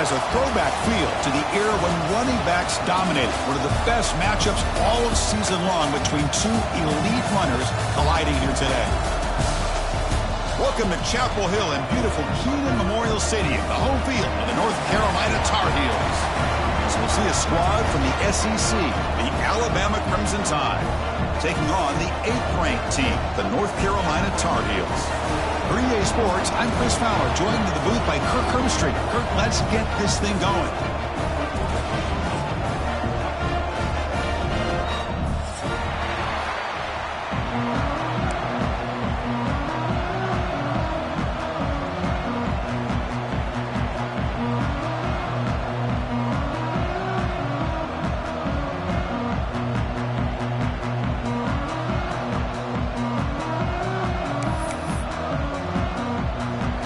has a throwback feel to the era when running backs dominated. One of the best matchups all of season long between two elite runners colliding here today. Welcome to Chapel Hill and beautiful Keenan Memorial Stadium, the home field of the North Carolina Tar Heels. So we'll see a squad from the SEC, the Alabama Crimson Tide, taking on the 8th-ranked team, the North Carolina Tar Heels. For EA Sports, I'm Chris Fowler, joined in the booth by Kirk Hermstreet. Kirk, let's get this thing going.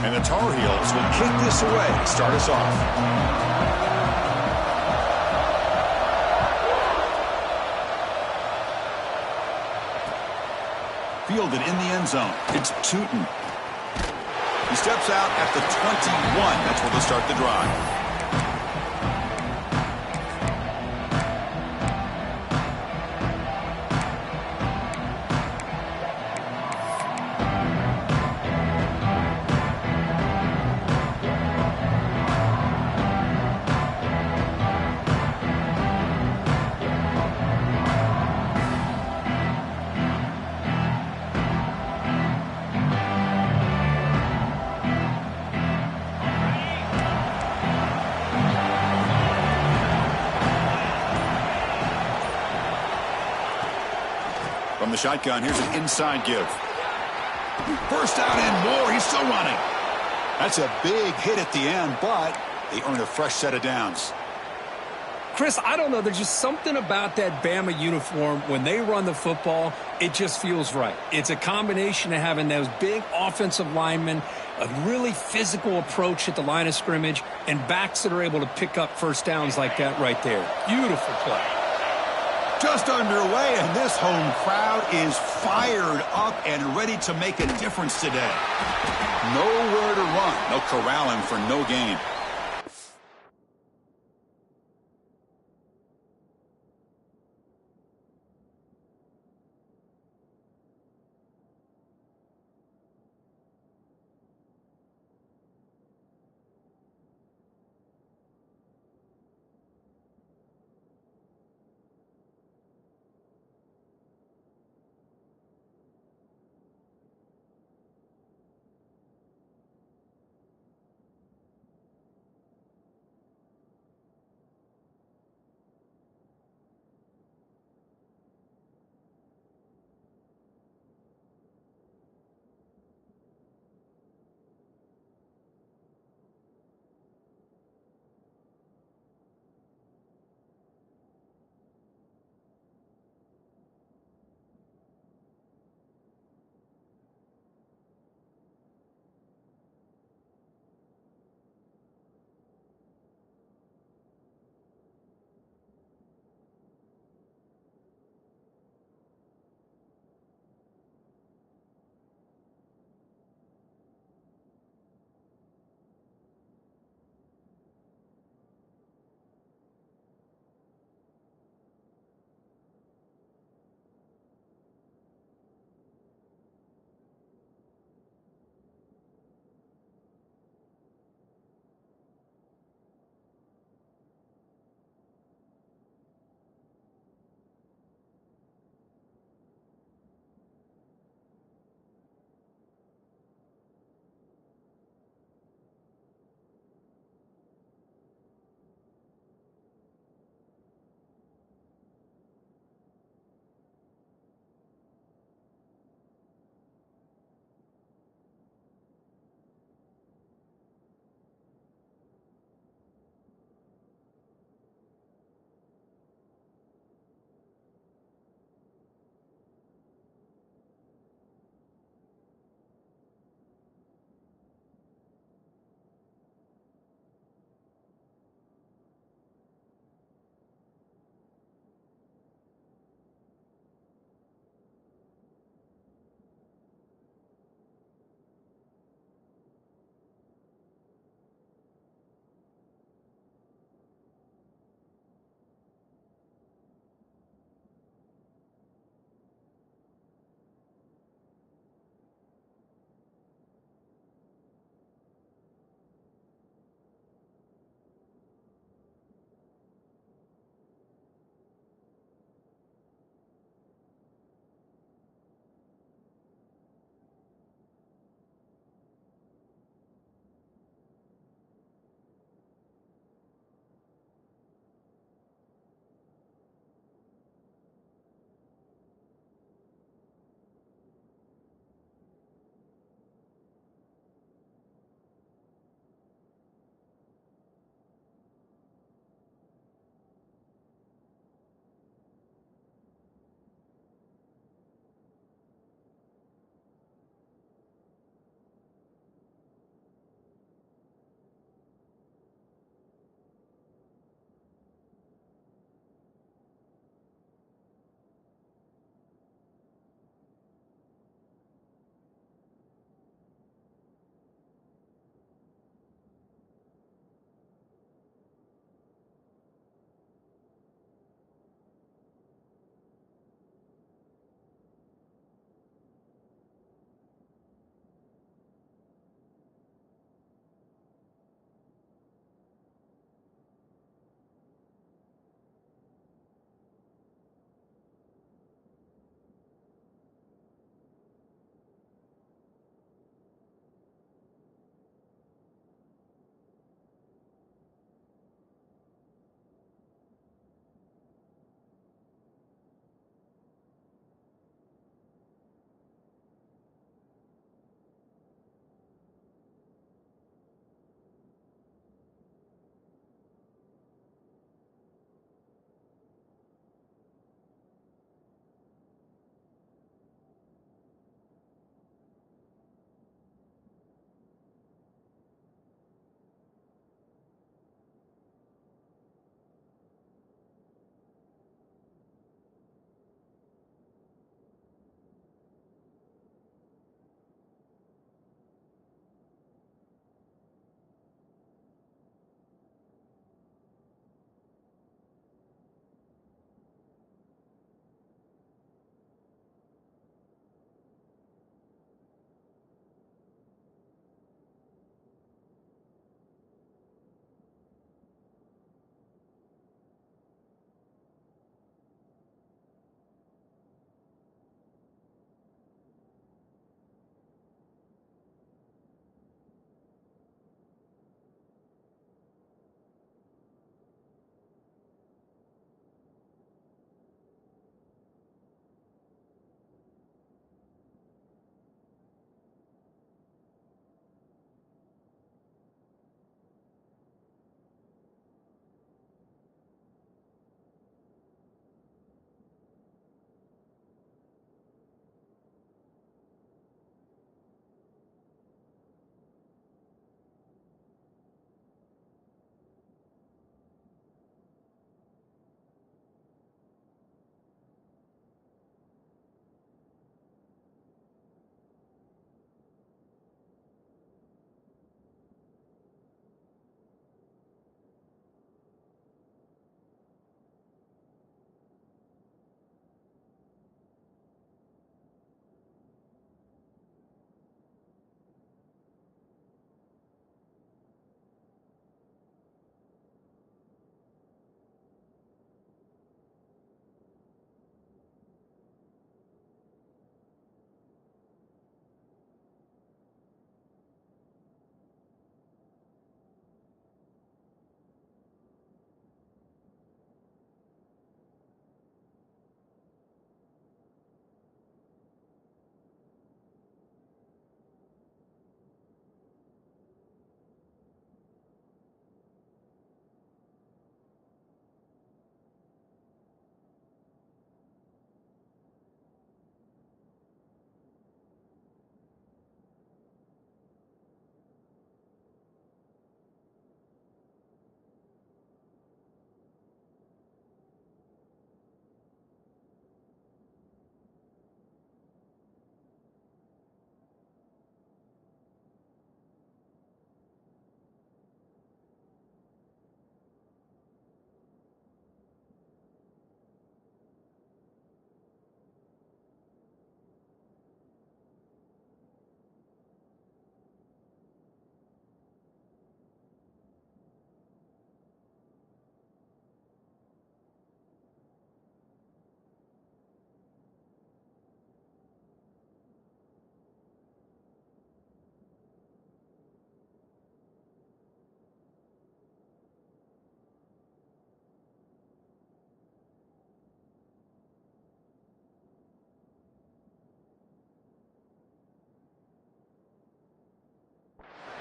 And the Tar Heels will kick this away to start us off. Fielded in the end zone. It's Tootin. He steps out at the 21. That's where they'll start the drive. From the shotgun, here's an inside give. First down and more. He's still running. That's a big hit at the end, but they earn a fresh set of downs. Chris, I don't know. There's just something about that Bama uniform. When they run the football, it just feels right. It's a combination of having those big offensive linemen, a really physical approach at the line of scrimmage, and backs that are able to pick up first downs like that right there. Beautiful play. Just underway, and this home crowd is fired up and ready to make a difference today. Nowhere to run. They'll corral him for no gain.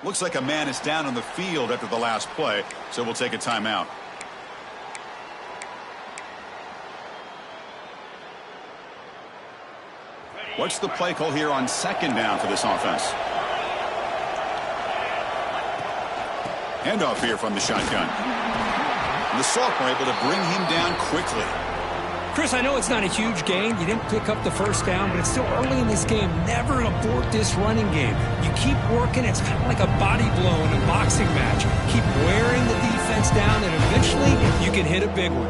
Looks like a man is down on the field after the last play, so we'll take a timeout. What's the play call here on second down for this offense? Handoff here from the shotgun. And the Sophomore able to bring him down quickly. Chris, I know it's not a huge gain. You didn't pick up the first down, but it's still early in this game. Never abort this running game. You keep working. It's kind of like a body blow in a boxing match. Keep wearing the defense down, and eventually you can hit a big one.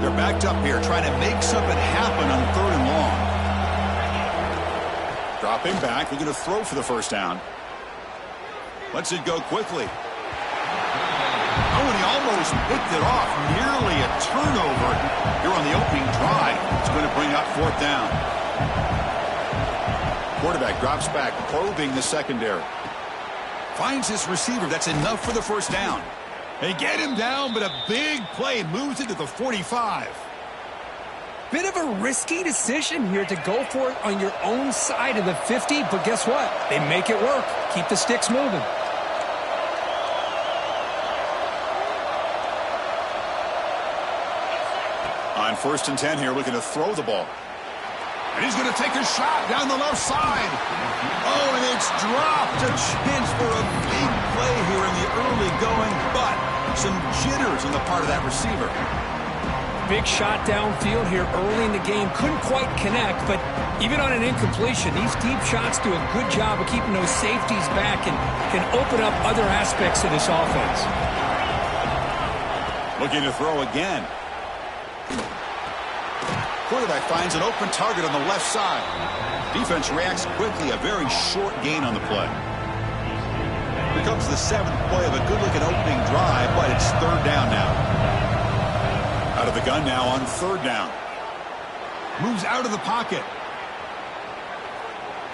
They're backed up here, trying to make something happen on 3rd and long. Dropping back, looking to throw for the first down. Lets it go quickly. Oh, and he almost picked it off. Nearly a turnover here on the opening drive. It's going to bring up 4th down. Quarterback drops back, probing the secondary. Finds his receiver. That's enough for the first down. They get him down, but a big play moves it to the 45. Bit of a risky decision here to go for it on your own side of the 50, but guess what? They make it work. Keep the sticks moving. On 1st and 10 here, looking to throw the ball. And he's going to take a shot down the left side. Oh, and it's dropped. A chance for a big play here in the early going, but some jitters on the part of that receiver. Big shot downfield here early in the game. Couldn't quite connect, but even on an incompletion, these deep shots do a good job of keeping those safeties back and can open up other aspects of this offense. Looking to throw again. Quarterback finds an open target on the left side. Defense reacts quickly. A very short gain on the play. Here comes the 7th play of a good-looking opening drive, but it's 3rd down now. Out of the gun now on 3rd down. Moves out of the pocket.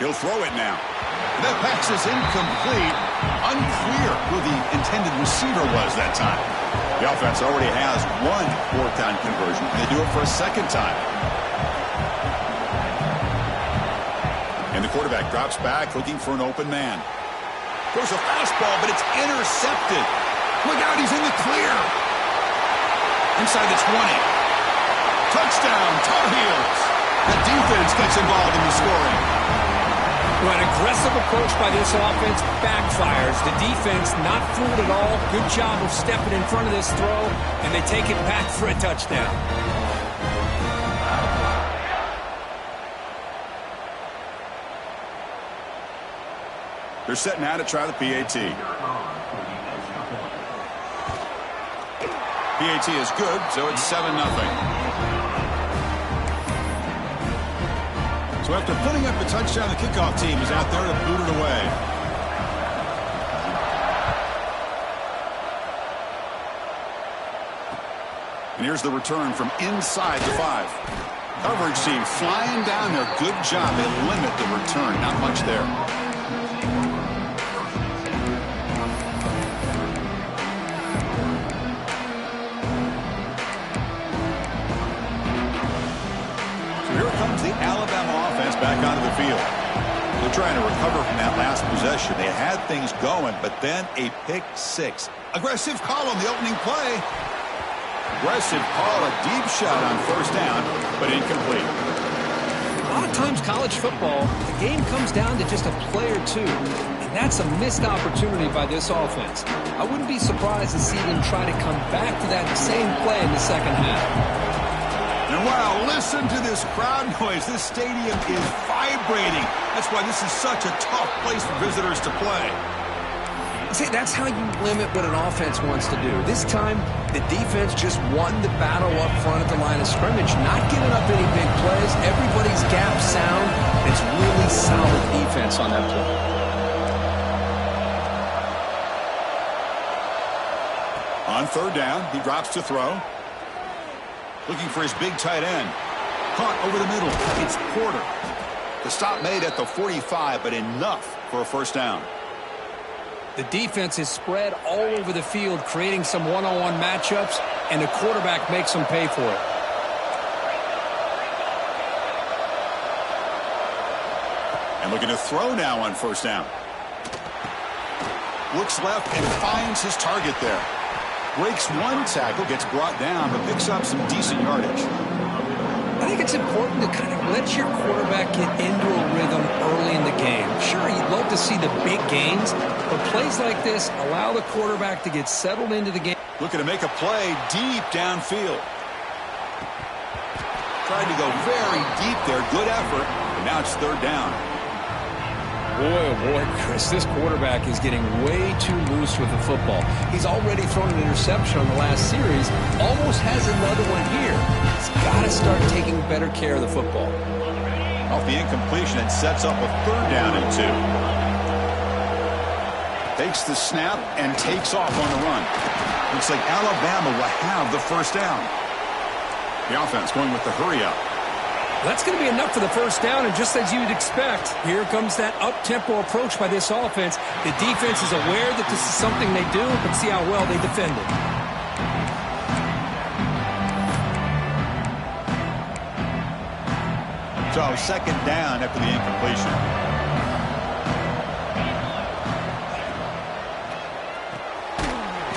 He'll throw it now. That pass is incomplete. Unclear who the intended receiver was that time. The offense already has 1 4th down conversion. They do it for a 2nd time. And the quarterback drops back looking for an open man. Throws a fastball, but it's intercepted. Look out, he's in the clear. Inside the 20. Touchdown, Tar Heels. The defense gets involved in the scoring. Well, an aggressive approach by this offense backfires. The defense not fooled at all. Good job of stepping in front of this throw, and they take it back for a touchdown. They're set now to try the PAT. PAT is good, so it's 7-0. So after putting up the touchdown, the kickoff team is out there to boot it away. And here's the return from inside the 5. Coverage team flying down there. Good job. They limit the return. Not much there. The Alabama offense back onto the field. They're trying to recover from that last possession. They had things going, but then a pick 6. Aggressive call on the opening play. Aggressive call, a deep shot on 1st down, but incomplete. A lot of times college football, the game comes down to just a play or two, and that's a missed opportunity by this offense. I wouldn't be surprised to see them try to come back to that same play in the 2nd half. And wow, listen to this crowd noise. This stadium is vibrating. That's why this is such a tough place for visitors to play. See, that's how you limit what an offense wants to do. This time, the defense just won the battle up front at the line of scrimmage, not giving up any big plays. Everybody's gap sound. It's really solid defense on that play. On 3rd down, he drops to throw. Looking for his big tight end. Caught over the middle. It's Porter. The stop made at the 45, but enough for a 1st down. The defense is spread all over the field, creating some one-on-one matchups, and the quarterback makes them pay for it. And And looking to throw now on first down. Looks left and finds his target there. Breaks one tackle, gets brought down, but picks up some decent yardage. I think it's important to kind of let your quarterback get into a rhythm early in the game. Sure, you'd love to see the big gains, but plays like this allow the quarterback to get settled into the game. Looking to make a play deep downfield. Tried to go very deep there. Good effort, but now it's third down. Boy, oh boy, Chris, this quarterback is getting way too loose with the football. He's already thrown an interception on the last series, almost has another one here. He's got to start taking better care of the football. Off the incompletion, it sets up a third down and 2. Takes the snap and takes off on the run. Looks like Alabama will have the first down. The offense going with the hurry up. That's going to be enough for the first down, and just as you'd expect, here comes that up-tempo approach by this offense. The defense is aware that this is something they do, but see how well they defend it. So second down after the incompletion.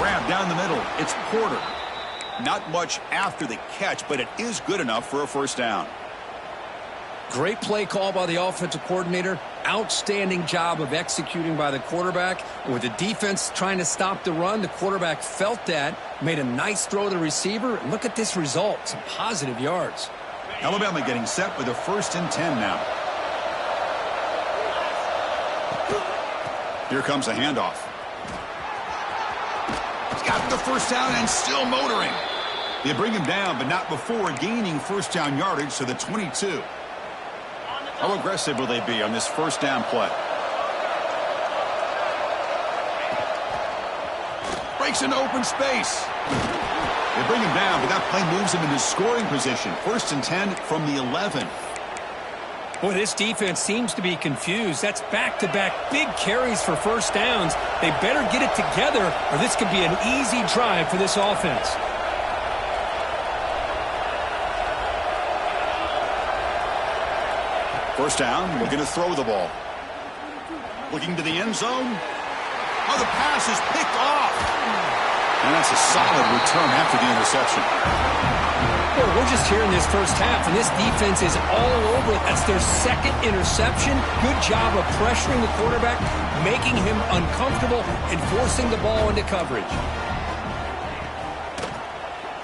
Grab down the middle. It's Porter. Not much after the catch, but it is good enough for a first down. Great play call by the offensive coordinator. Outstanding job of executing by the quarterback. With the defense trying to stop the run, the quarterback felt that, made a nice throw to the receiver, and look at this result. Some positive yards. Alabama getting set with a 1st and 10 now. Here comes a handoff. He's got the first down and still motoring. They bring him down, but not before gaining first down yardage to the 22. How aggressive will they be on this first down play? Breaks into open space. They bring him down, but that play moves him into scoring position. 1st and 10 from the 11. Boy, this defense seems to be confused. That's back-to-back big carries for first downs. They better get it together, or this could be an easy drive for this offense. First down, looking to throw the ball. Looking to the end zone. Oh, the pass is picked off. And that's a solid return after the interception. Well, we're just here in this first half, and this defense is all over it. That's their second interception. Good job of pressuring the quarterback, making him uncomfortable, and forcing the ball into coverage.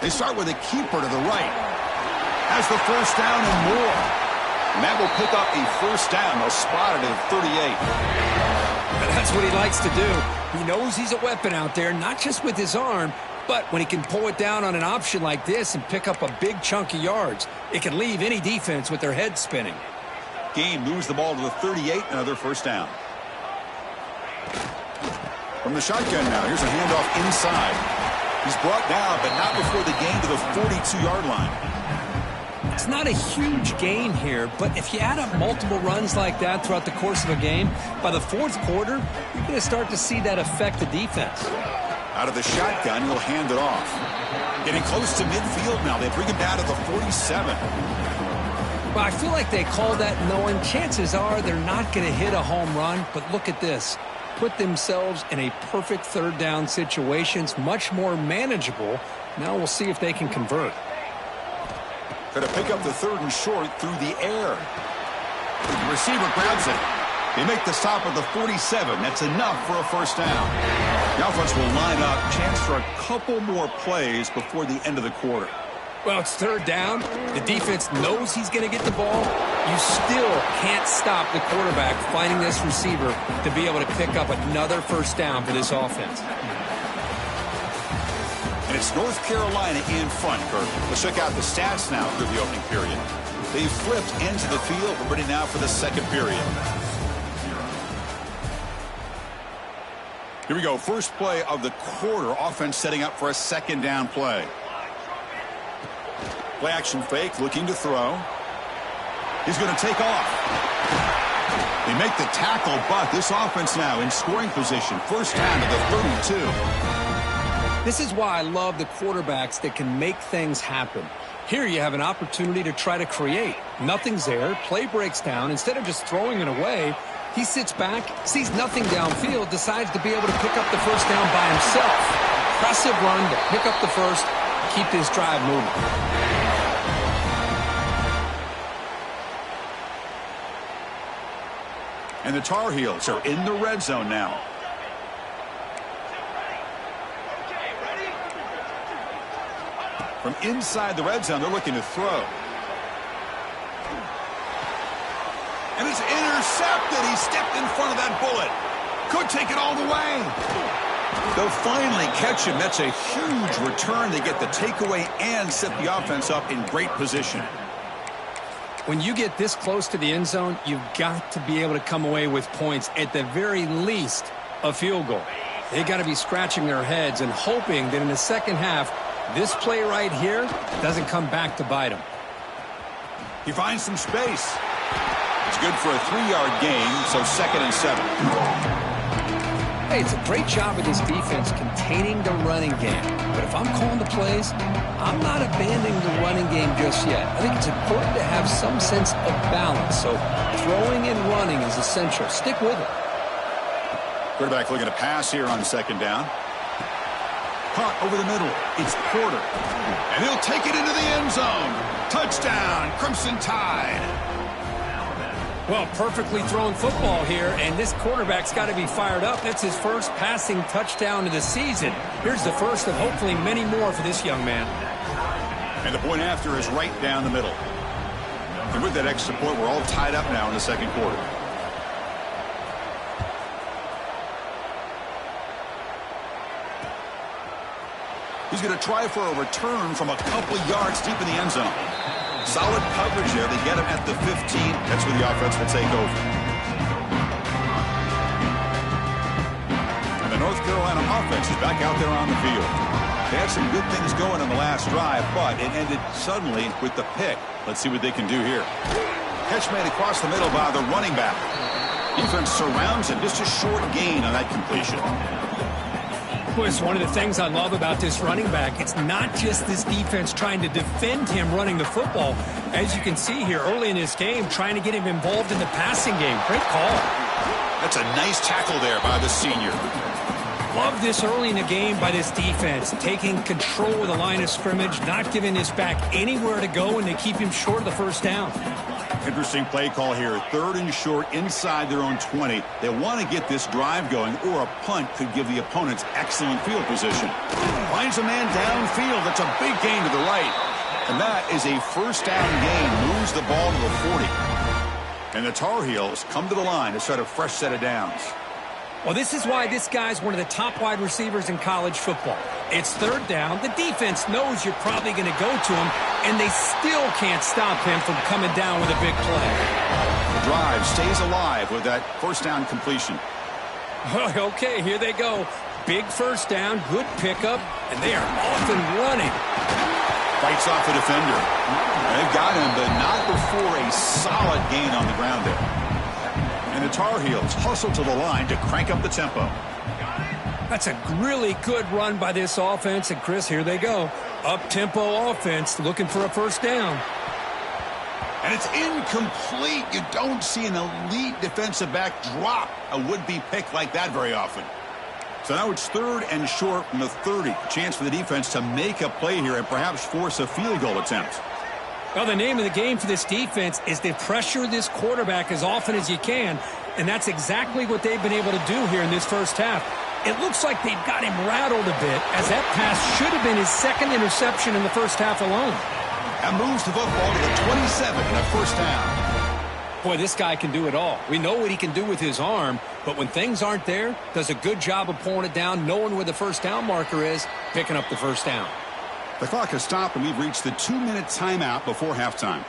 They start with a keeper to the right. Has the first down and more. And that will pick up a first down. They'll spot it at 38. But that's what he likes to do. He knows he's a weapon out there, not just with his arm, but when he can pull it down on an option like this and pick up a big chunk of yards, it can leave any defense with their head spinning. Game moves the ball to the 38, another first down. From the shotgun now, here's a handoff inside. He's brought down, but not before the gain to the 42-yard line. It's not a huge gain here, but if you add up multiple runs like that throughout the course of a game, by the fourth quarter, you're going to start to see that affect the defense. Out of the shotgun, he'll hand it off. Getting close to midfield now. They bring him down to the 47. Well, I feel like they call that knowing chances are they're not going to hit a home run, but look at this. Put themselves in a perfect third down situation. It's much more manageable. Now we'll see if they can convert. Going to pick up the 3rd and short through the air. The receiver grabs it. They make the stop at the 47. That's enough for a first down. The offense will line up. Chance for a couple more plays before the end of the quarter. Well, it's third down. The defense knows he's going to get the ball. You still can't stop the quarterback finding this receiver to be able to pick up another first down for this offense. And it's North Carolina in front, Kirk. Let's check out the stats now through the opening period. They've flipped into the field. We're ready now for the second period. Here we go. First play of the quarter. Offense setting up for a second down play. Play action fake, looking to throw. He's going to take off. They make the tackle, but this offense now in scoring position. First down to the 32. This is why I love the quarterbacks that can make things happen. Here you have an opportunity to try to create. Nothing's there. Play breaks down. Instead of just throwing it away, he sits back, sees nothing downfield, decides to be able to pick up the first down by himself. Impressive run to pick up the first, keep this drive moving. And the Tar Heels are in the red zone now. From inside the red zone, they're looking to throw. And it's intercepted. He stepped in front of that bullet. Could take it all the way. They'll finally catch him. That's a huge return. They get the takeaway and set the offense up in great position. When you get this close to the end zone, you've got to be able to come away with points, at the very least, a field goal. They got to be scratching their heads and hoping that in the second half, this play right here doesn't come back to bite him. He finds some space. It's good for a 3-yard gain, so 2nd and 7. Hey, it's a great job of this defense containing the running game. But if I'm calling the plays, I'm not abandoning the running game just yet. I think it's important to have some sense of balance. So throwing and running is essential. Stick with it. Quarterback looking to pass here on 2nd down. Caught over the middle. It's Porter. And he'll take it into the end zone. Touchdown, Crimson Tide. Well, perfectly thrown football here, and this quarterback's got to be fired up. That's his first passing touchdown of the season. Here's the first of hopefully many more for this young man. And the point after is right down the middle. And with that extra point, we're all tied up now in the second quarter. He's going to try for a return from a couple yards deep in the end zone. Solid coverage there. They get him at the 15. That's where the offense will take over. And the North Carolina offense is back out there on the field. They had some good things going in the last drive, but it ended suddenly with the pick. Let's see what they can do here. Catch made across the middle by the running back. Defense surrounds him. Just a short gain on that completion. It's one of the things I love about this running back. It's not just this defense trying to defend him running the football. As you can see here early in this game, trying to get him involved in the passing game. Great call. That's a nice tackle there by the senior. Love this early in the game by this defense. Taking control of the line of scrimmage, not giving this back anywhere to go, and they keep him short of the first down. Interesting play call here. 3rd and short inside their own 20. They want to get this drive going, or a punt could give the opponents excellent field position. Finds a man downfield. That's a big gain to the right. And that is a first down gain. Moves the ball to the 40. And the Tar Heels come to the line to start a fresh set of downs. Well, this is why this guy's one of the top wide receivers in college football. It's 3rd down. The defense knows you're probably going to go to him, and they still can't stop him from coming down with a big play. The drive stays alive with that first down completion. Okay, here they go. Big first down, good pickup, and they are off and running. Fights off the defender. They've got him, but not before a solid gain on the ground there. And the Tar Heels hustle to the line to crank up the tempo. That's a really good run by this offense. And, Chris, here they go. Up-tempo offense looking for a first down. And it's incomplete. You don't see an elite defensive back drop a would-be pick like that very often. So now it's 3rd and short from the 30. Chance for the defense to make a play here and perhaps force a field goal attempt. Well, the name of the game for this defense is to pressure this quarterback as often as you can, and that's exactly what they've been able to do here in this first half. It looks like they've got him rattled a bit, as that pass should have been his 2nd interception in the first half alone. And moves the football to the 27 and a first down. Boy, this guy can do it all. We know what he can do with his arm, but when things aren't there, does a good job of pulling it down, knowing where the first down marker is, picking up the first down. The clock has stopped, and we've reached the 2-minute timeout before halftime.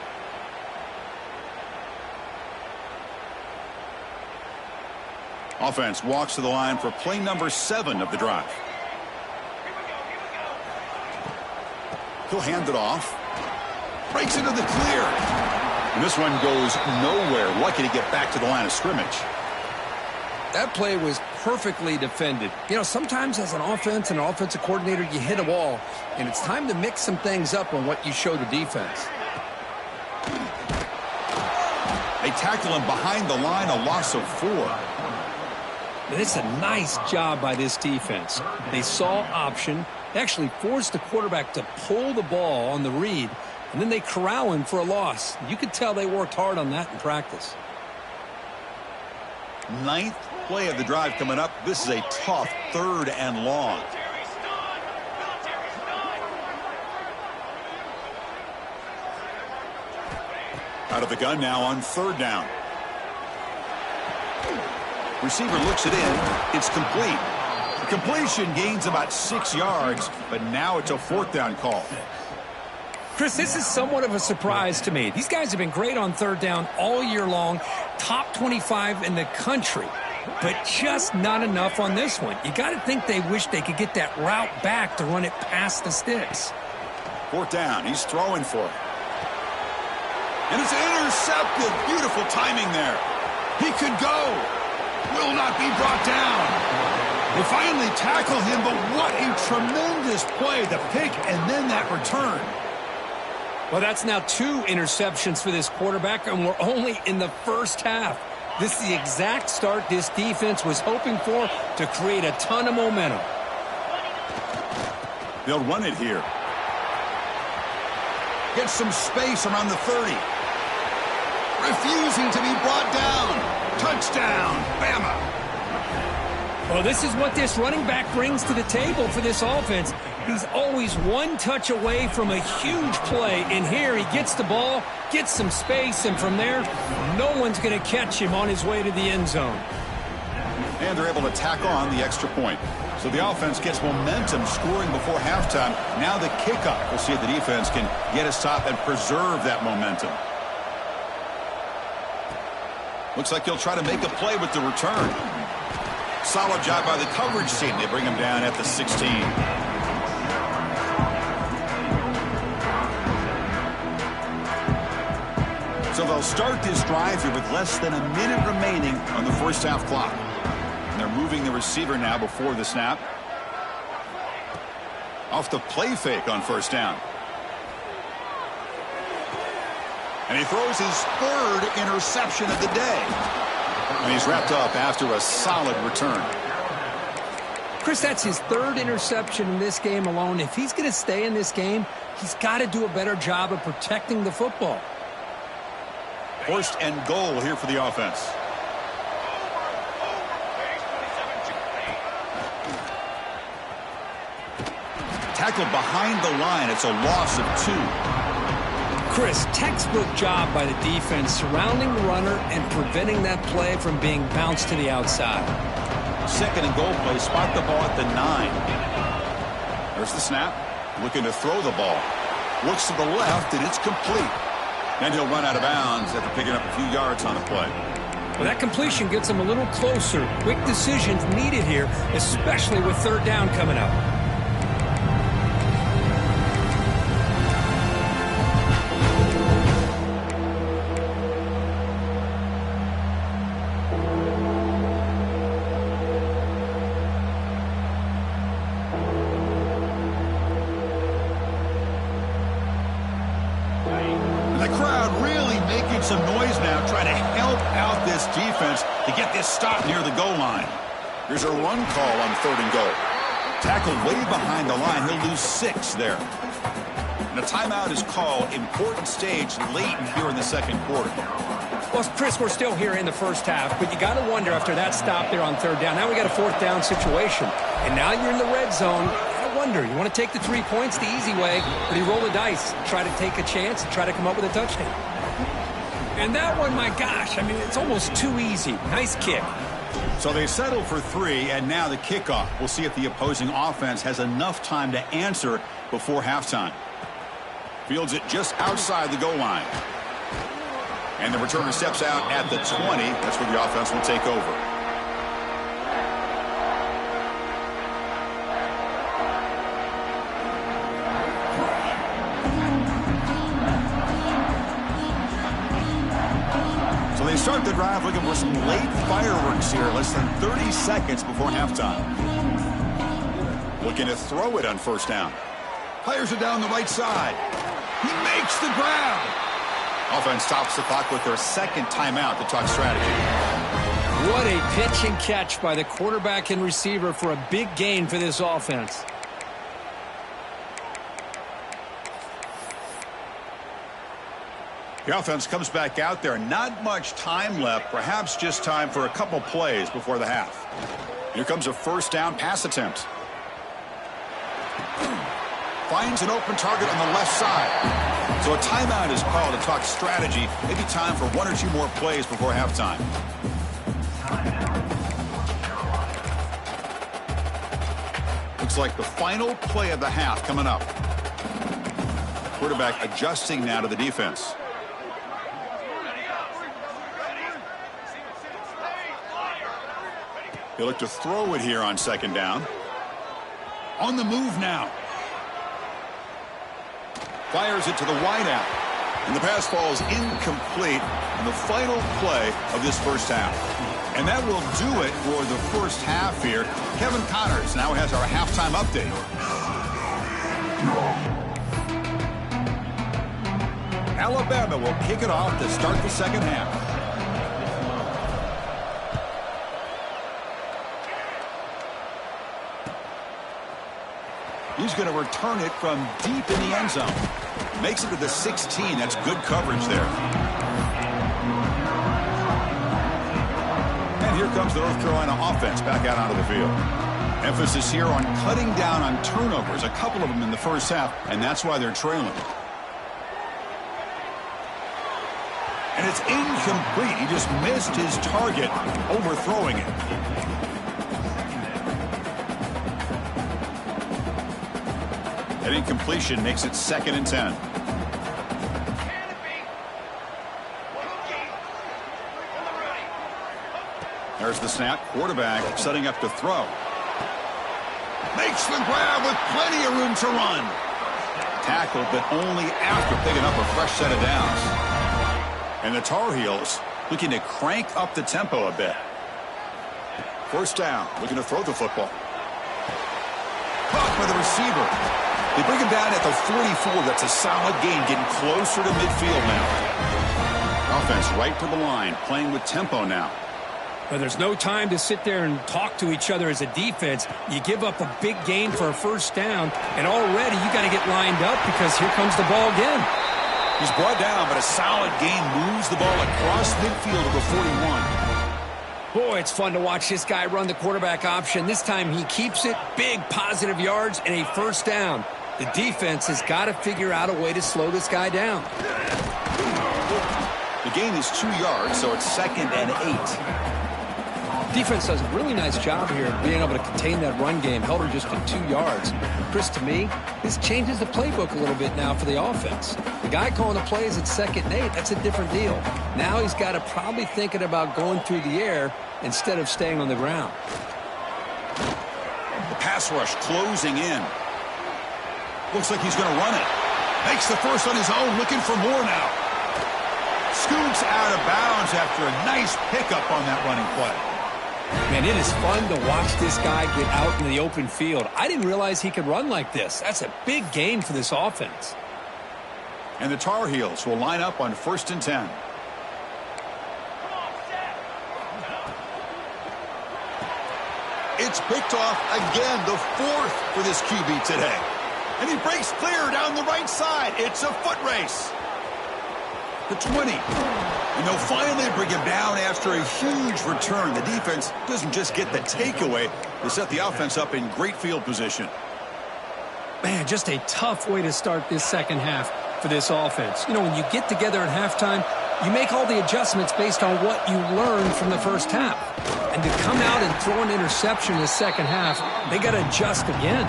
Offense walks to the line for play number 7 of the drive. He'll hand it off. Breaks into the clear. And this one goes nowhere. Lucky to get back to the line of scrimmage. That play was perfectly defended. You know, sometimes as an offense and an offensive coordinator, you hit a wall, and it's time to mix some things up on what you show the defense. They tackle him behind the line, a loss of 4. And it's a nice job by this defense. They saw option, actually forced the quarterback to pull the ball on the read, and then they corral him for a loss. You could tell they worked hard on that in practice. 9th play of the drive coming up. This is a tough 3rd and long. Out of the gun now on 3rd down. Receiver looks it in. It's complete. The completion gains about 6 yards, but now it's a 4th down call. Chris, this is somewhat of a surprise to me. These guys have been great on 3rd down all year long, top 25 in the country, but just not enough on this one. You got to think they wish they could get that route back to run it past the sticks. 4th down. He's throwing for it. And it's intercepted. Beautiful timing there. He could go. Will not be brought down. They finally tackle him, but what a tremendous play. The pick and then that return. Well, that's now 2 interceptions for this quarterback, and we're only in the first half. This is the exact start this defense was hoping for to create a ton of momentum. They'll run it here. Get some space around the 30. Refusing to be brought down. Touchdown, Bama. Well, this is what this running back brings to the table for this offense. He's always one touch away from a huge play, and here he gets the ball, gets some space, and from there, no one's going to catch him on his way to the end zone. And they're able to tack on the extra point. So the offense gets momentum scoring before halftime. Now the kickoff. We'll see if the defense can get a stop and preserve that momentum. Looks like he'll try to make a play with the return. Solid job by the coverage team. They bring him down at the 16. So they'll start this drive here with less than a minute remaining on the first half clock. And they're moving the receiver now before the snap. Off the play fake on 1st down. And he throws his 3rd interception of the day. And he's wrapped up after a solid return. Chris, that's his 3rd interception in this game alone. If he's going to stay in this game, he's got to do a better job of protecting the football. 1st and goal here for the offense. Tackled behind the line. It's a loss of 2. Chris, textbook job by the defense surrounding the runner and preventing that play from being bounced to the outside. 2nd and goal play. Spot the ball at the 9. There's the snap. Looking to throw the ball. Looks to the left, and it's complete. And he'll run out of bounds after picking up a few yards on the play. Well, that completion gets him a little closer. Quick decisions needed here, especially with 3rd down coming up. Some noise now trying to help out this defense to get this stop near the goal line. Here's a run call on 3rd and goal. Tackled way behind the line. He'll lose 6 there. And a timeout is called. Important stage late here in the 2nd quarter. Well, Chris, we're still here in the first half, but you got to wonder after that stop there on 3rd down. Now we got a 4th down situation. And now you're in the red zone. I wonder, you want to take the 3 points the easy way, or do you roll the dice, try to take a chance, and try to come up with a touchdown? And that one, my gosh, I mean, it's almost too easy. Nice kick. So they settle for 3, and now the kickoff. We'll see if the opposing offense has enough time to answer before halftime. Fields it just outside the goal line. And the returner steps out at the 20. That's where the offense will take over. They start the drive looking for some late fireworks here, less than 30 seconds before halftime. Looking to throw it on first down. Fires it down the right side. He makes the grab. Offense stops the clock with their second timeout to talk strategy. What a pitch and catch by the quarterback and receiver for a big gain for this offense. The offense comes back out there. Not much time left. Perhaps just time for a couple plays before the half. Here comes a first down pass attempt. Finds an open target on the left side. So a timeout is called to talk strategy. Maybe time for one or two more plays before halftime. Looks like the final play of the half coming up. Quarterback adjusting now to the defense. He'll look to throw it here on second down. On the move now. Fires it to the wideout. And the pass falls incomplete in the final play of this first half. And that will do it for the first half here. Kevin Connors now has our halftime update. Alabama will kick it off to start the second half. He's going to return it from deep in the end zone. Makes it to the 16. That's good coverage there. And here comes the North Carolina offense back out onto the field. Emphasis here on cutting down on turnovers, a couple of them in the first half, and that's why they're trailing. And it's incomplete. He just missed his target, overthrowing it. That incompletion makes it 2nd and 10. There's the snap. Quarterback setting up to throw. Makes the grab with plenty of room to run. Tackled, but only after picking up a fresh set of downs. And the Tar Heels looking to crank up the tempo a bit. First down, looking to throw the football. Caught by the receiver. They bring him down at the 44. That's a solid gain, getting closer to midfield now. Offense right to the line, playing with tempo now. But there's no time to sit there and talk to each other as a defense. You give up a big gain for a first down, and already you got to get lined up because here comes the ball again. He's brought down, but a solid gain moves the ball across midfield to the 41. Boy, it's fun to watch this guy run the quarterback option. This time he keeps it, big positive yards, and a first down. The defense has got to figure out a way to slow this guy down. The gain is 2 yards, so it's 2nd and 8. Defense does a really nice job here of being able to contain that run game. Held her just to 2 yards. Chris, to me, this changes the playbook a little bit now for the offense. The guy calling the plays at 2nd and 8, that's a different deal. Now he's got to probably thinking about going through the air instead of staying on the ground. The pass rush closing in. Looks like he's going to run it. Makes the first on his own, looking for more now. Scoots out of bounds after a nice pickup on that running play. Man, it is fun to watch this guy get out in the open field. I didn't realize he could run like this. That's a big gain for this offense. And the Tar Heels will line up on 1st and 10. It's picked off again, the 4th for this QB today. And he breaks clear down the right side. It's a foot race. The 20. And they'll finally bring him down after a huge return. The defense doesn't just get the takeaway. They set the offense up in great field position. Man, just a tough way to start this second half for this offense. You know, when you get together at halftime, you make all the adjustments based on what you learned from the first half. And to come out and throw an interception in the second half, they got to adjust again.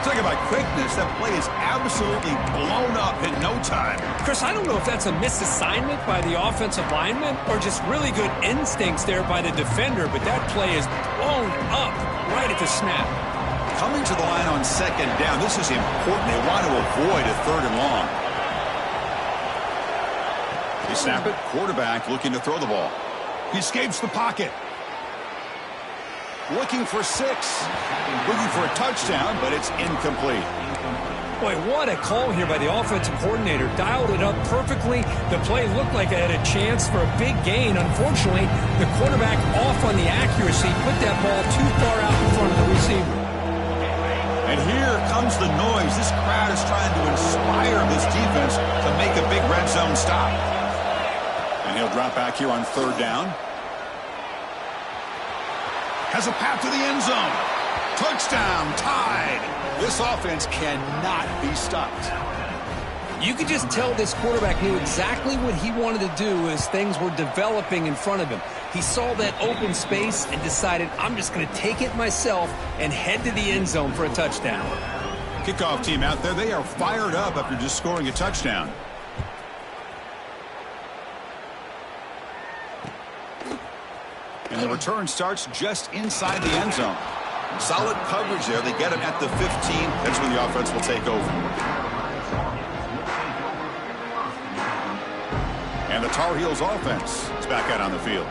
Talking about quickness, that play is absolutely blown up in no time. Chris, I don't know if that's a misassignment by the offensive lineman or just really good instincts there by the defender, but that play is blown up right at the snap. Coming to the line on 2nd down, this is important. They want to avoid a 3rd and long. To snap it, quarterback looking to throw the ball. He escapes the pocket. Looking for 6. Looking for a touchdown, but it's incomplete. Boy, what a call here by the offensive coordinator. Dialed it up perfectly. The play looked like it had a chance for a big gain. Unfortunately, the quarterback off on the accuracy, put that ball too far out in front of the receiver. And here comes the noise. This crowd is trying to inspire this defense to make a big red zone stop. And he'll drop back here on 3rd down. Has a path to the end zone. Touchdown, tied. This offense cannot be stopped. You could just tell this quarterback knew exactly what he wanted to do as things were developing in front of him. He saw that open space and decided, I'm just going to take it myself and head to the end zone for a touchdown. Kickoff team out there, they are fired up after just scoring a touchdown. And the return starts just inside the end zone. Solid coverage there. They get him at the 15. That's when the offense will take over. And the Tar Heels offense is back out on the field.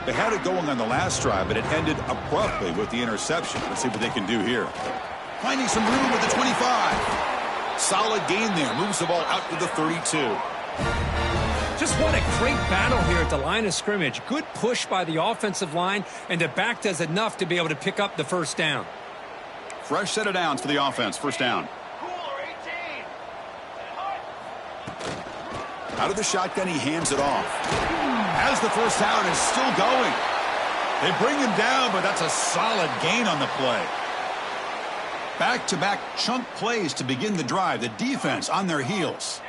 They had it going on the last drive, but it ended abruptly with the interception. Let's see what they can do here. Finding some room at the 25. Solid gain there. Moves the ball out to the 32. Just what a great battle here at the line of scrimmage. Good push by the offensive line, and the back does enough to be able to pick up the first down. Fresh set of downs for the offense. First down. Out of the shotgun, he hands it off. As the first down is still going. They bring him down, but that's a solid gain on the play. Back-to-back chunk plays to begin the drive. The defense on their heels.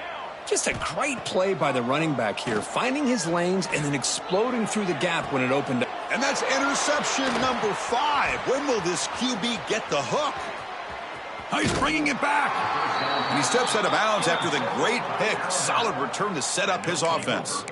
Just a great play by the running back here, finding his lanes and then exploding through the gap when it opened up. And that's interception number 5. When will this QB get the hook? Oh, he's bringing it back. And he steps out of bounds after the great pick. Solid return to set up his offense.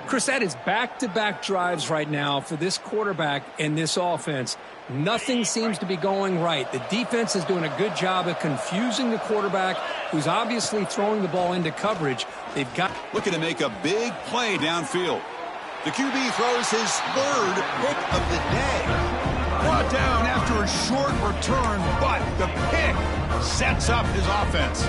Chris, that is back-to-back drives right now for this quarterback and this offense. Nothing seems to be going right. The defense is doing a good job of confusing the quarterback, who's obviously throwing the ball into coverage. They've got looking to make a big play downfield. The QB throws his 3rd pick of the day. Brought down after a short return, but the pick sets up his offense.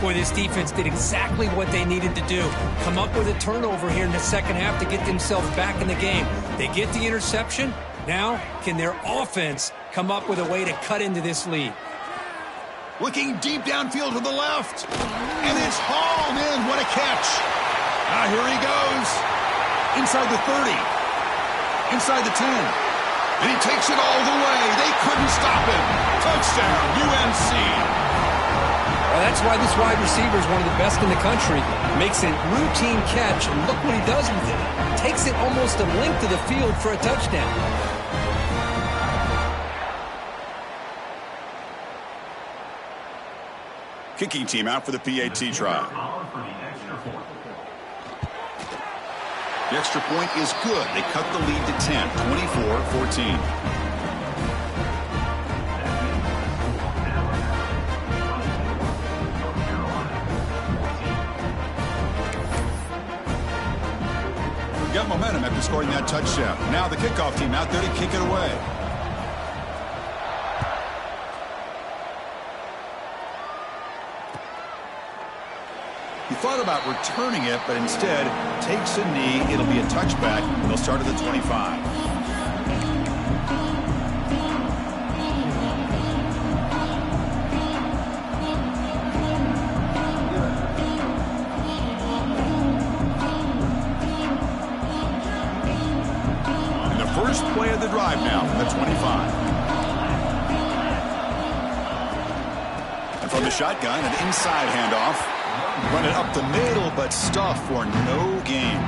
Boy, this defense did exactly what they needed to do. Come up with a turnover here in the second half to get themselves back in the game. They get the interception. Now, can their offense come up with a way to cut into this lead? Looking deep downfield to the left. And it's hauled in. What a catch. Now here he goes. Inside the 30. Inside the 10. And he takes it all the way. They couldn't stop him. Touchdown, UNC. Well, that's why this wide receiver is one of the best in the country. Makes a routine catch, and look what he does with it. Takes it almost a length of the field for a touchdown. Kicking team out for the PAT try. The extra point is good. They cut the lead to 10, 24-14. Got momentum after scoring that touchdown. Now the kickoff team out there to kick it away. He thought about returning it, but instead takes a knee. It'll be a touchback. They'll start at the 25. And the first play of the drive now from the 25. And from the shotgun, an inside handoff. Run it up the middle, but stuff for no gain.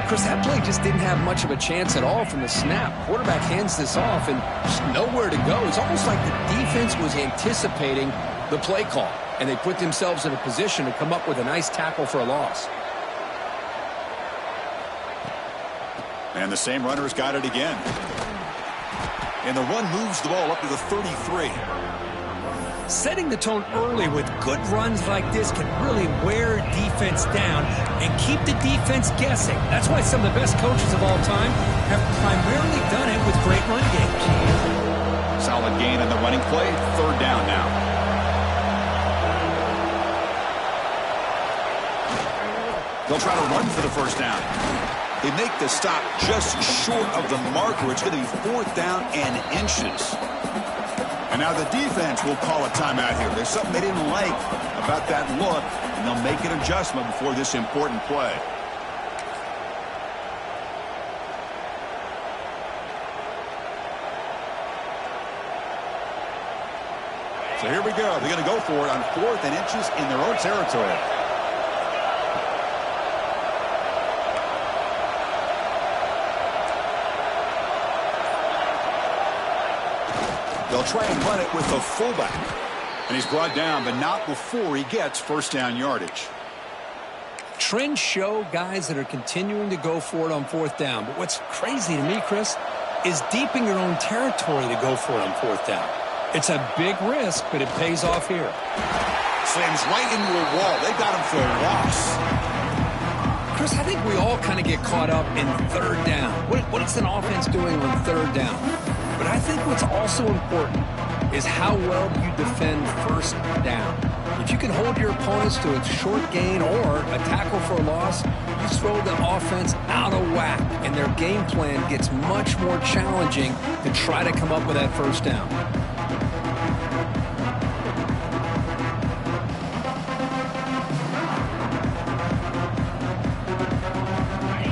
Chris, that play just didn't have much of a chance at all from the snap. Quarterback hands this off and just nowhere to go. It's almost like the defense was anticipating the play call, and they put themselves in a position to come up with a nice tackle for a loss. And the same runner's got it again. And the run moves the ball up to the 33. Setting the tone early with good runs like this can really wear defense down and keep the defense guessing. That's why some of the best coaches of all time have primarily done it with great run games. Solid gain on the running play. Third down now. They'll try to run for the first down. They make the stop just short of the marker. It's going to be fourth down and inches. And now the defense will call a timeout here. There's something they didn't like about that look, and they'll make an adjustment before this important play. So here we go. They're going to go for it on fourth and inches in their own territory. They'll try and run it with the fullback. And he's brought down, but not before he gets first down yardage. Trends show guys that are continuing to go for it on fourth down. But what's crazy to me, Chris, is deep in your own territory to go for it on fourth down. It's a big risk, but it pays off here. Slams right into a wall. They got him for a loss. Chris, I think we all kind of get caught up in third down. What is an offense doing on third down? But I think what's also important is how well you defend first down. If you can hold your opponents to a short gain or a tackle for a loss, you throw the offense out of whack, and their game plan gets much more challenging to try to come up with that first down.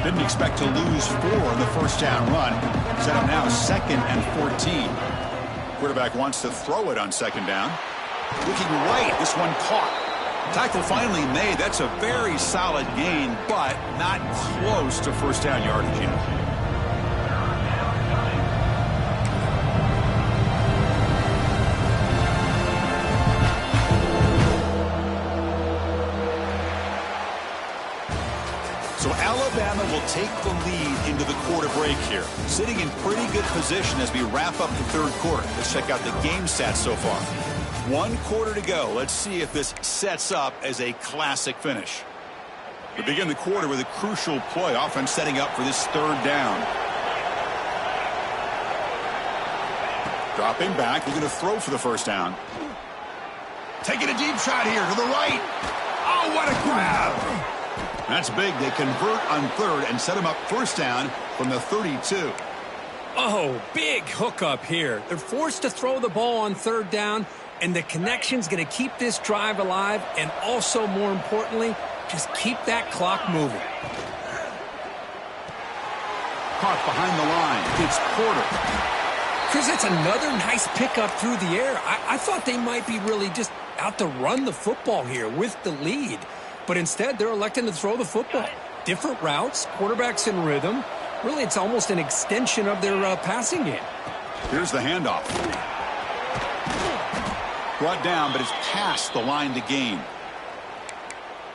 Didn't expect to lose 4 on the first down run. Set up now 2nd and 14. Quarterback wants to throw it on second down. Looking right, this one caught. Tackle finally made. That's a very solid gain, but not close to first down yardage yet. So Alabama will take the lead into the quarter break here. Sitting in pretty good position as we wrap up the third quarter. Let's check out the game stats so far. 1 quarter to go. Let's see if this sets up as a classic finish. We begin the quarter with a crucial play. Offense setting up for this third down. Dropping back. We're going to throw for the first down. Taking a deep shot here to the right. Oh, what a grab. That's big. They convert on third and set him up first down from the 32. Oh, big hookup here. They're forced to throw the ball on third down, and the connection's going to keep this drive alive and also, more importantly, just keep that clock moving. Caught behind the line. It's Porter. Chris, that's another nice pickup through the air. I thought they might be really just out to run the football here with the lead. But instead, they're electing to throw the football. Different routes, quarterbacks in rhythm. Really, it's almost an extension of their passing game. Here's the handoff. Brought down, but it's past the line to gain.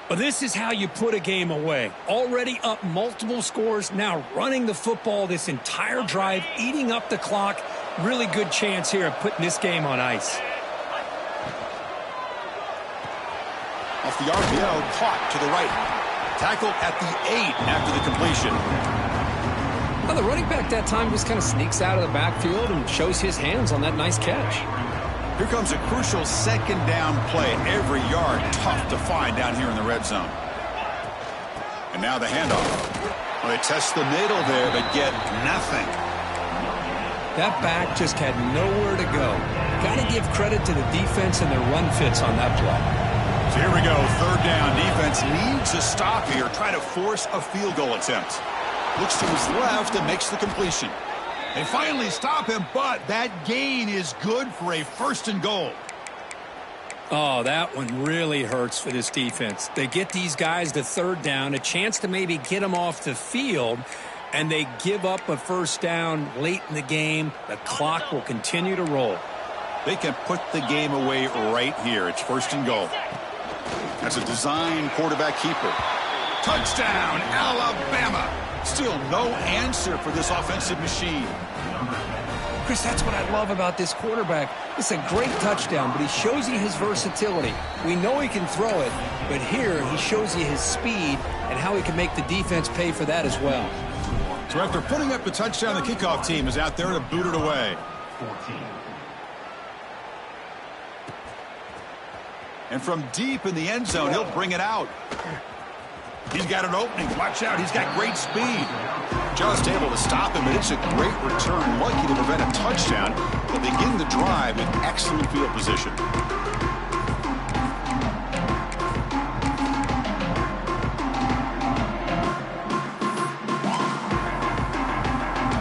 But this is how you put a game away. Already up multiple scores, now running the football this entire drive, eating up the clock. Really good chance here of putting this game on ice. Off the RPO, caught to the right. Tackled at the 8 after the completion. Well, the running back that time just kind of sneaks out of the backfield and shows his hands on that nice catch. Here comes a crucial second down play. Every yard tough to find down here in the red zone. And now the handoff. Well, they test the middle there, but get nothing. That back just had nowhere to go. Got to give credit to the defense and their run fits on that play. So here we go, third down. Defense needs a stop here. Try to force a field goal attempt. Looks to his left and makes the completion. They finally stop him, but that gain is good for a first and goal. Oh, that one really hurts for this defense. They get these guys to third down, a chance to maybe get them off the field, and they give up a first down late in the game. The clock will continue to roll. They can put the game away right here. It's first and goal. That's a design quarterback keeper. Touchdown, Alabama. Still no answer for this offensive machine. Chris, that's what I love about this quarterback. It's a great touchdown, but he shows you his versatility. We know he can throw it, but here he shows you his speed and how he can make the defense pay for that as well. So after putting up the touchdown, the kickoff team is out there to boot it away. 14. And from deep in the end zone, he'll bring it out. He's got an opening. Watch out. He's got great speed. Just able to stop him, but it's a great return. Lucky to prevent a touchdown. They'll begin the drive with excellent field position.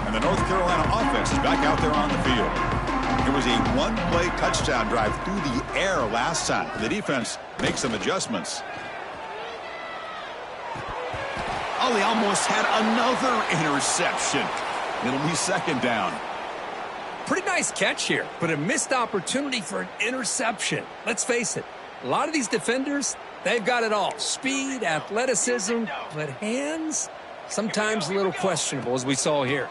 And the North Carolina offense is back out there on the field. It was a one-play touchdown drive through the air last time. The defense makes some adjustments. Oh, they almost had another interception. It'll be second down. Pretty nice catch here, but a missed opportunity for an interception. Let's face it, a lot of these defenders, they've got it all. Speed, athleticism, but hands, sometimes a little questionable, as we saw here.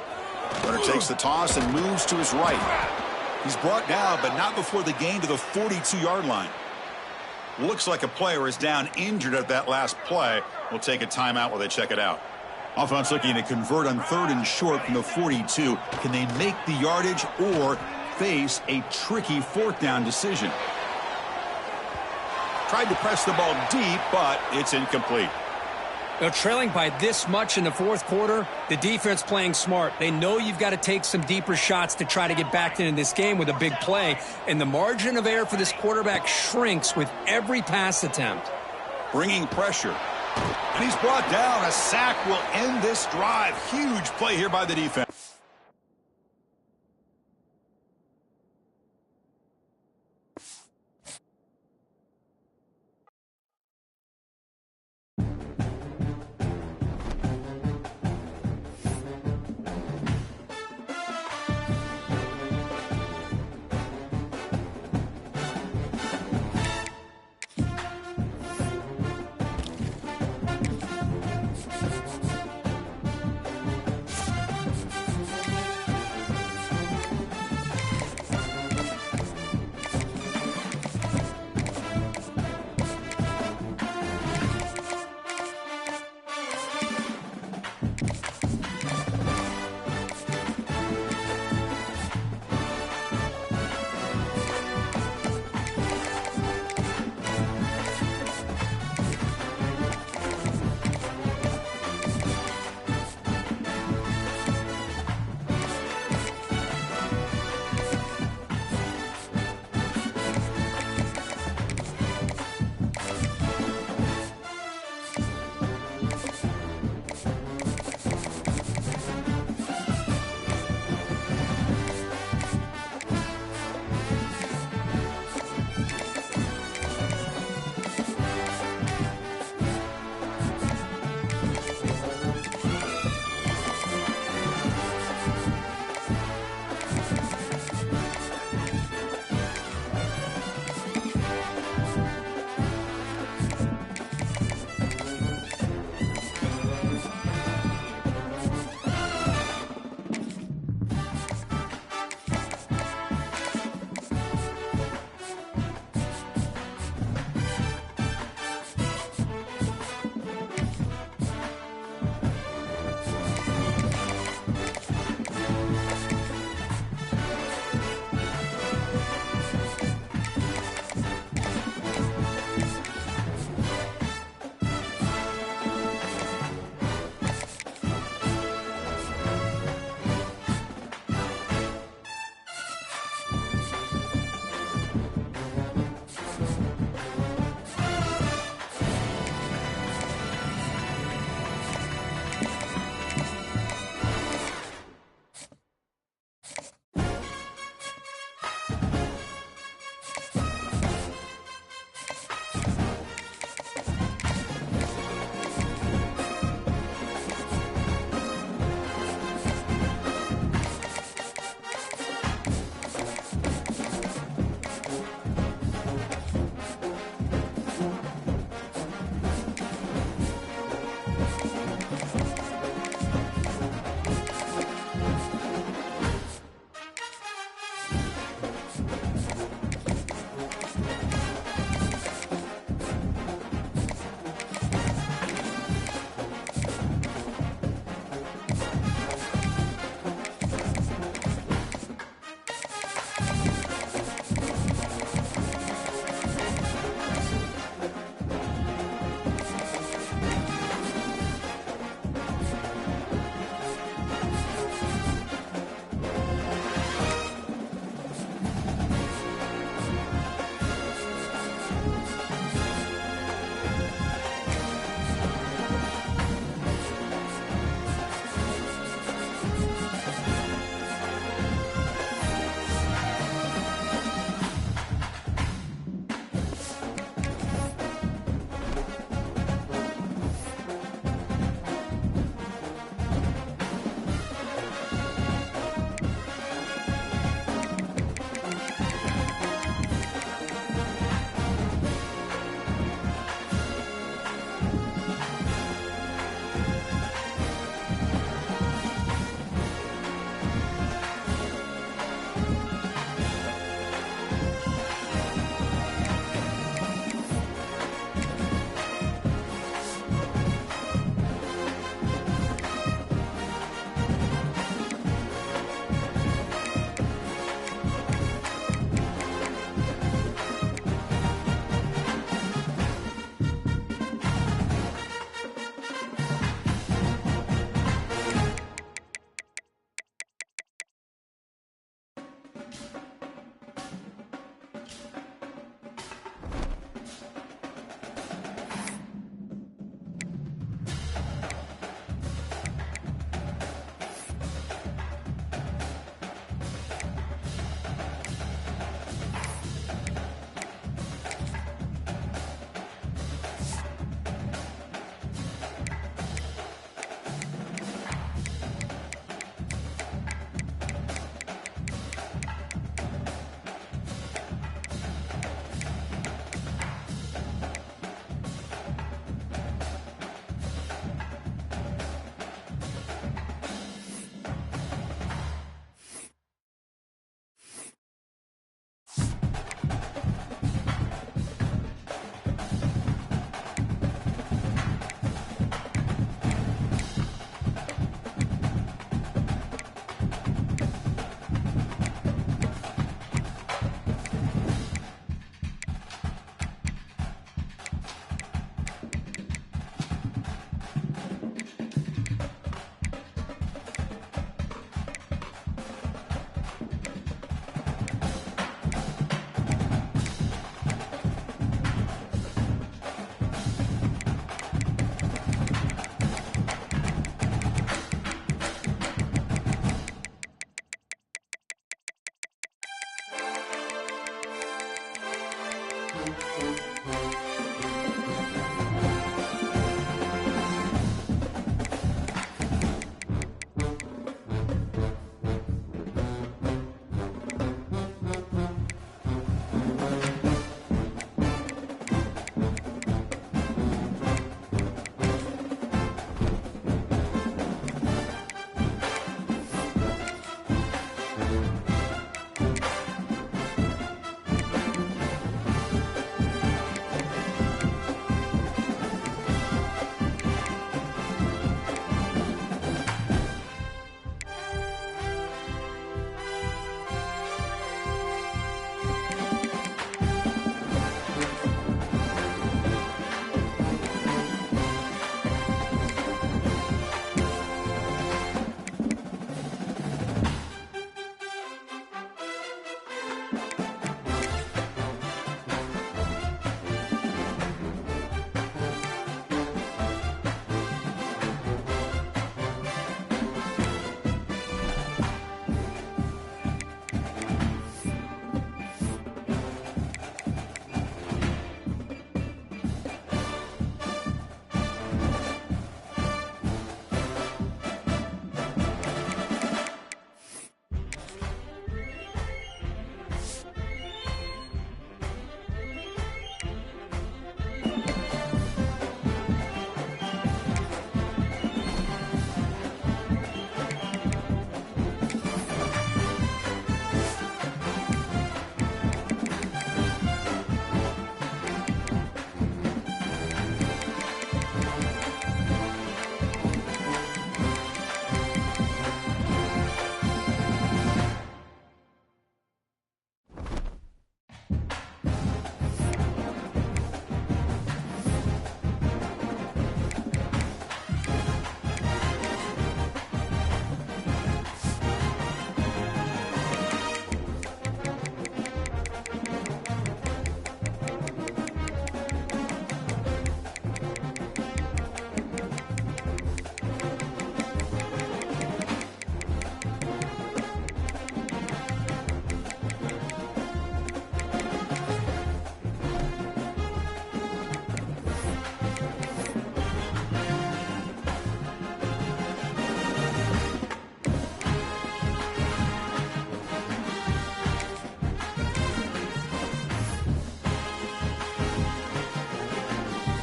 Runner takes the toss and moves to his right. He's brought down, but not before the gain to the 42-yard line. Looks like a player is down injured at that last play. We'll take a timeout while they check it out. Offense looking to convert on 3rd and short from the 42. Can they make the yardage or face a tricky 4th down decision? Tried to press the ball deep, but it's incomplete. Now, trailing by this much in the 4th quarter, the defense playing smart. They know you've got to take some deeper shots to try to get back into this game with a big play. And the margin of error for this quarterback shrinks with every pass attempt. Bringing pressure. And he's brought down. A sack will end this drive. Huge play here by the defense.